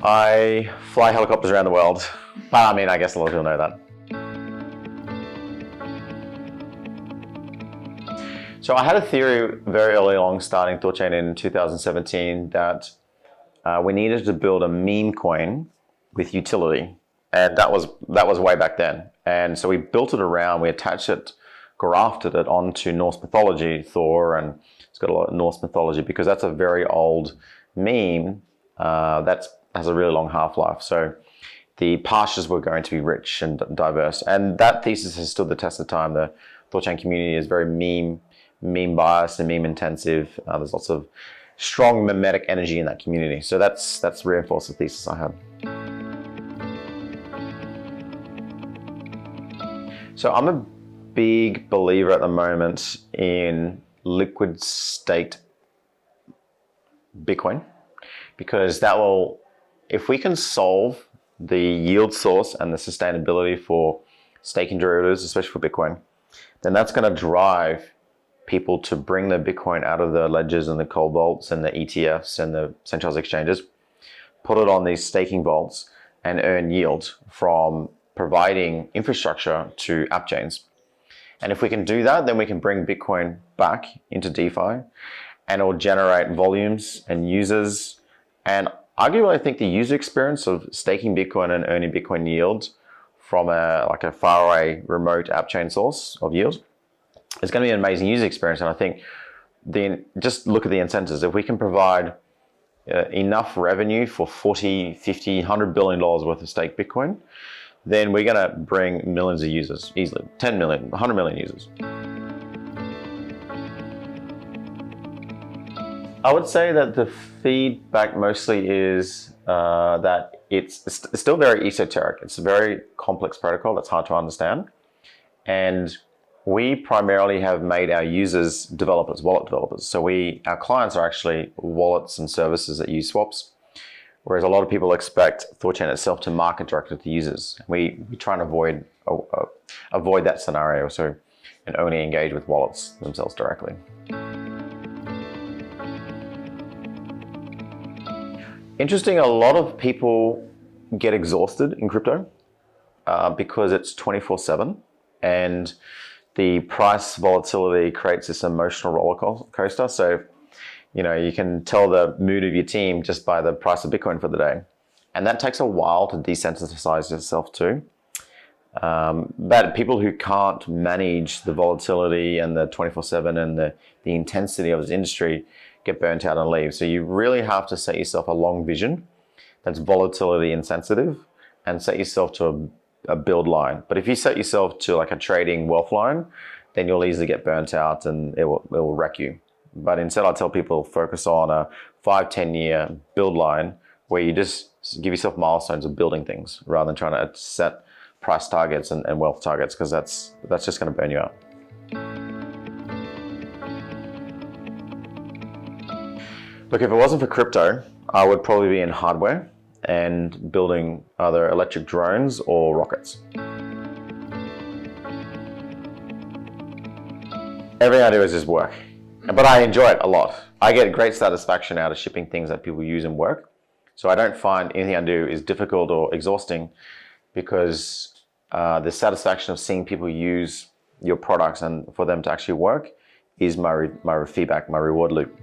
I fly helicopters around the world, but I mean, I guess a lot of people know that. So I had a theory very early on starting Thorchain in 2017 that we needed to build a meme coin with utility. And that was way back then. And so we built it around, we attached it, grafted it onto Norse mythology, Thor, and it's got a lot of Norse mythology because that's a very old meme that has a really long half-life. So the pastures were going to be rich and diverse. And that thesis has stood the test of time. The Thorchain community is very meme biased and meme intensive. There's lots of strong mimetic energy in that community. So that's reinforced the thesis I had. So I'm a big believer at the moment in liquid state Bitcoin, because that will, if we can solve the yield source and the sustainability for staking derivatives, especially for Bitcoin, then that's going to drive people to bring their Bitcoin out of the ledgers and the cold vaults and the ETFs and the centralized exchanges, put it on these staking vaults and earn yield from providing infrastructure to app chains. And if we can do that, then we can bring Bitcoin back into DeFi and it will generate volumes and users. And arguably, I think the user experience of staking Bitcoin and earning Bitcoin yield from a faraway remote app chain source of yield is going to be an amazing user experience. And I think just look at the incentives. If we can provide enough revenue for 40, 50, $100 billion worth of staked Bitcoin, then we're going to bring millions of users easily, 10 million, 100 million users. I would say that the feedback mostly is that it's still very esoteric. It's a very complex protocol that's hard to understand. And we primarily have made our users developers, wallet developers. So our clients are actually wallets and services that use swaps. Whereas a lot of people expect Thorchain itself to market directly to users. We try and avoid that scenario, and only engage with wallets themselves directly. Interesting, a lot of people get exhausted in crypto because it's 24/7 and the price volatility creates this emotional roller coaster. So you can tell the mood of your team just by the price of Bitcoin for the day. And that takes a while to desensitize yourself to. But people who can't manage the volatility and the 24/7 and the intensity of this industry get burnt out and leave. So you really have to set yourself a long vision that's volatility insensitive and set yourself to a build line. But if you set yourself to like a trading wealth line, then you'll easily get burnt out and it will wreck you. But instead, I tell people focus on a 5-10 year build line where you just give yourself milestones of building things rather than trying to set price targets and wealth targets, because that's just going to burn you out. Look, if it wasn't for crypto, I would probably be in hardware and building either electric drones or rockets. Everything I do is just work. But I enjoy it a lot. I get great satisfaction out of shipping things that people use and work. So I don't find anything I do is difficult or exhausting, because the satisfaction of seeing people use your products and for them to actually work is my feedback, my reward loop.